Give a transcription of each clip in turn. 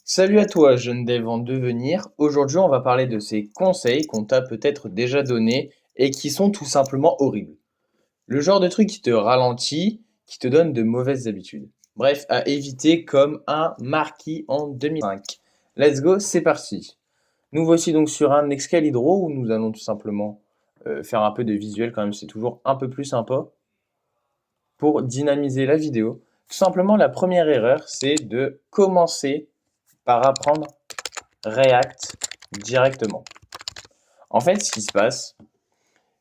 Salut à toi, jeune dev en devenir. Aujourd'hui, on va parler de ces conseils qu'on t'a peut-être déjà donnés et qui sont tout simplement horribles. Le genre de truc qui te ralentit, qui te donne de mauvaises habitudes. Bref, à éviter comme un marquis en 2005. Let's go, c'est parti. Nous voici donc sur un Excalibro où nous allons tout simplement faire un peu de visuel quand même, c'est toujours un peu plus sympa pour dynamiser la vidéo. Tout simplement, la première erreur, c'est de commencer par apprendre React directement. En fait, ce qui se passe,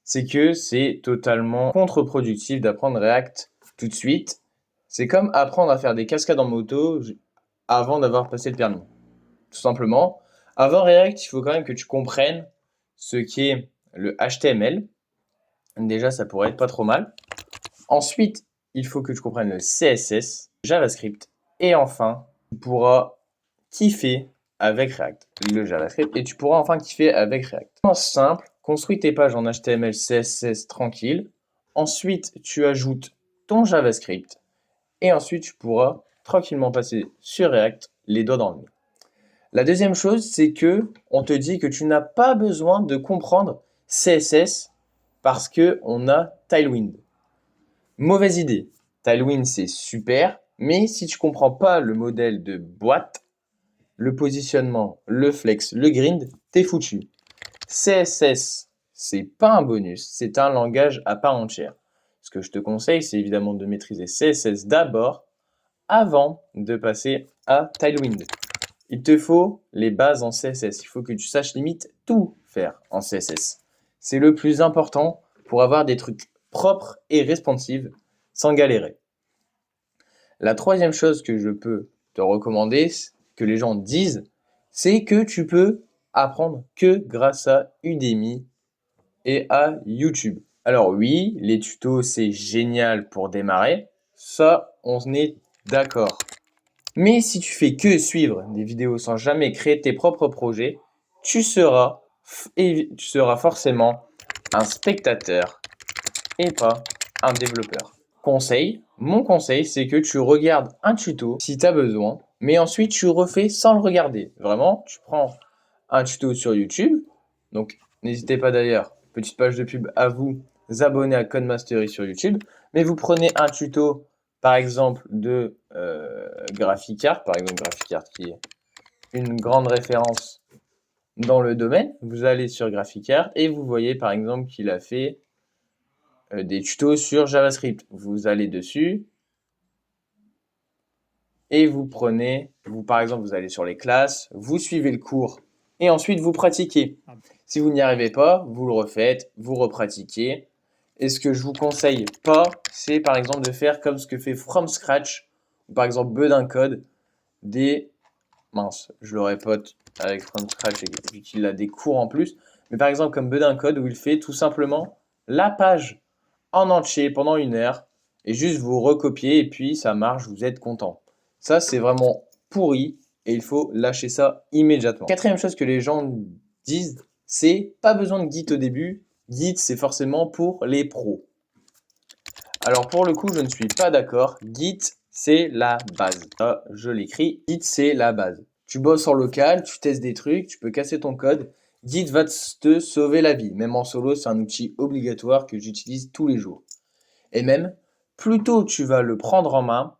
c'est que c'est totalement contre-productif d'apprendre React tout de suite. C'est comme apprendre à faire des cascades en moto avant d'avoir passé le permis. Tout simplement, avant React, il faut quand même que tu comprennes ce qu'est le HTML. Déjà, ça pourrait être pas trop mal. Ensuite, il faut que tu comprennes le CSS, JavaScript. Et enfin, tu pourras kiffer avec React, le JavaScript, et tu pourras enfin kiffer avec React. Simple, construis tes pages en HTML, CSS tranquille. Ensuite, tu ajoutes ton JavaScript. Et ensuite, tu pourras tranquillement passer sur React, les doigts dans le nez. La deuxième chose, c'est que on te dit que tu n'as pas besoin de comprendre CSS parce que on a Tailwind. Mauvaise idée. Tailwind, c'est super, mais si tu comprends pas le modèle de boîte, le positionnement, le flex, le grind, t'es foutu. CSS, c'est pas un bonus, c'est un langage à part entière. Ce que je te conseille, c'est évidemment de maîtriser CSS d'abord, avant de passer à Tailwind. Il te faut les bases en CSS. Il faut que tu saches limite tout faire en CSS. C'est le plus important pour avoir des trucs propres et responsives sans galérer. La troisième chose que je peux te recommander, que les gens disent, c'est que tu peux apprendre que grâce à Udemy et à YouTube. Alors oui, les tutos, c'est génial pour démarrer. Ça, on est d'accord. Mais si tu fais que suivre des vidéos sans jamais créer tes propres projets, tu seras forcément un spectateur et pas un développeur. Mon conseil, c'est que tu regardes un tuto si tu as besoin, mais ensuite tu refais sans le regarder. Vraiment, tu prends un tuto sur YouTube. Donc, n'hésitez pas d'ailleurs, petite page de pub à vous abonner à Codemastery sur YouTube. Mais vous prenez un tuto, par exemple, de GraphiCart, par exemple GraphiCart qui est une grande référence dans le domaine. Vous allez sur GraphiCart et vous voyez par exemple qu'il a fait des tutos sur JavaScript. Vous allez dessus et vous prenez, par exemple, vous allez sur les classes, vous suivez le cours et ensuite vous pratiquez. Si vous n'y arrivez pas, vous le refaites, vous repratiquez. Et ce que je vous conseille pas, c'est par exemple de faire comme ce que fait From Scratch, ou par exemple Bedin Code, je le répète avec From Scratch vu qu'il a des cours en plus, mais par exemple comme Bedin Code où il fait tout simplement la page en entier pendant 1 heure et juste vous recopiez et puis ça marche, vous êtes content. Ça, c'est vraiment pourri et il faut lâcher ça immédiatement. Quatrième chose que les gens disent, c'est pas besoin de Git au début. Git, c'est forcément pour les pros. Alors pour le coup, je ne suis pas d'accord. Git, c'est la base. Ça, je l'écris. Git, c'est la base. Tu bosses en local, tu testes des trucs, tu peux casser ton code. Git va te sauver la vie. Même en solo, c'est un outil obligatoire que j'utilise tous les jours. Et même, plus tôt tu vas le prendre en main,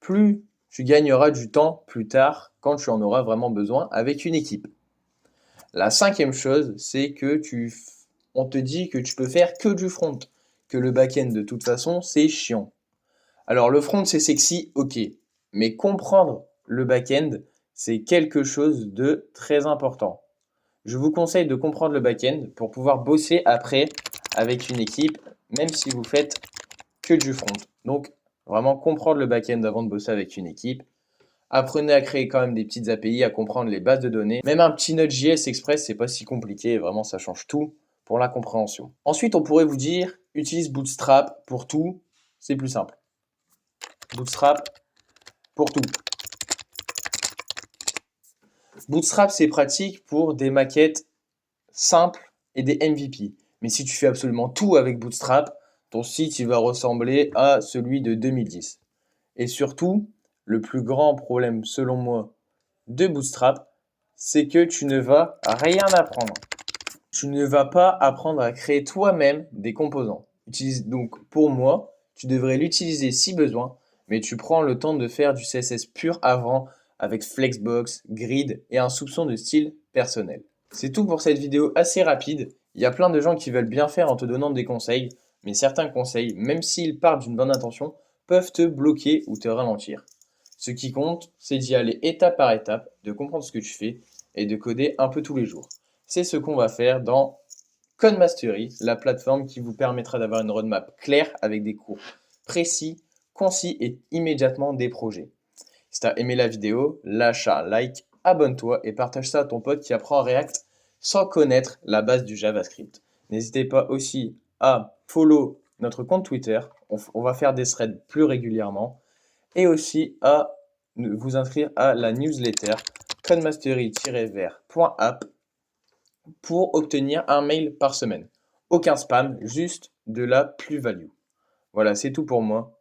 plus tu gagneras du temps plus tard quand tu en auras vraiment besoin avec une équipe. La cinquième chose, c'est que on te dit que tu peux faire que du front, que le back-end de toute façon c'est chiant. Alors le front c'est sexy, ok, mais comprendre le back-end c'est quelque chose de très important. Je vous conseille de comprendre le back-end pour pouvoir bosser après avec une équipe, même si vous faites que du front. Donc vraiment comprendre le back-end avant de bosser avec une équipe. Apprenez à créer quand même des petites API, à comprendre les bases de données. Même un petit Node.js Express, c'est pas si compliqué. Vraiment, ça change tout pour la compréhension. Ensuite, on pourrait vous dire, utilise Bootstrap pour tout. C'est plus simple. Bootstrap pour tout. Bootstrap, c'est pratique pour des maquettes simples et des MVP. Mais si tu fais absolument tout avec Bootstrap, ton site il va ressembler à celui de 2010. Et surtout, le plus grand problème selon moi de Bootstrap, c'est que tu ne vas rien apprendre. Tu ne vas pas apprendre à créer toi-même des composants. Donc pour moi, tu devrais l'utiliser si besoin, mais tu prends le temps de faire du CSS pur avant avec Flexbox, Grid et un soupçon de style personnel. C'est tout pour cette vidéo assez rapide. Il y a plein de gens qui veulent bien faire en te donnant des conseils, mais certains conseils, même s'ils partent d'une bonne intention, peuvent te bloquer ou te ralentir. Ce qui compte, c'est d'y aller étape par étape, de comprendre ce que tu fais et de coder un peu tous les jours. C'est ce qu'on va faire dans Code Mastery, la plateforme qui vous permettra d'avoir une roadmap claire avec des cours précis, concis et immédiatement des projets. Si tu as aimé la vidéo, lâche un like, abonne-toi et partage ça à ton pote qui apprend React sans connaître la base du JavaScript. N'hésitez pas aussi à follow notre compte Twitter, on va faire des threads plus régulièrement, et aussi à vous inscrire à la newsletter codemastery-vert.app pour obtenir un mail par semaine. Aucun spam, juste de la plus-value. Voilà, c'est tout pour moi.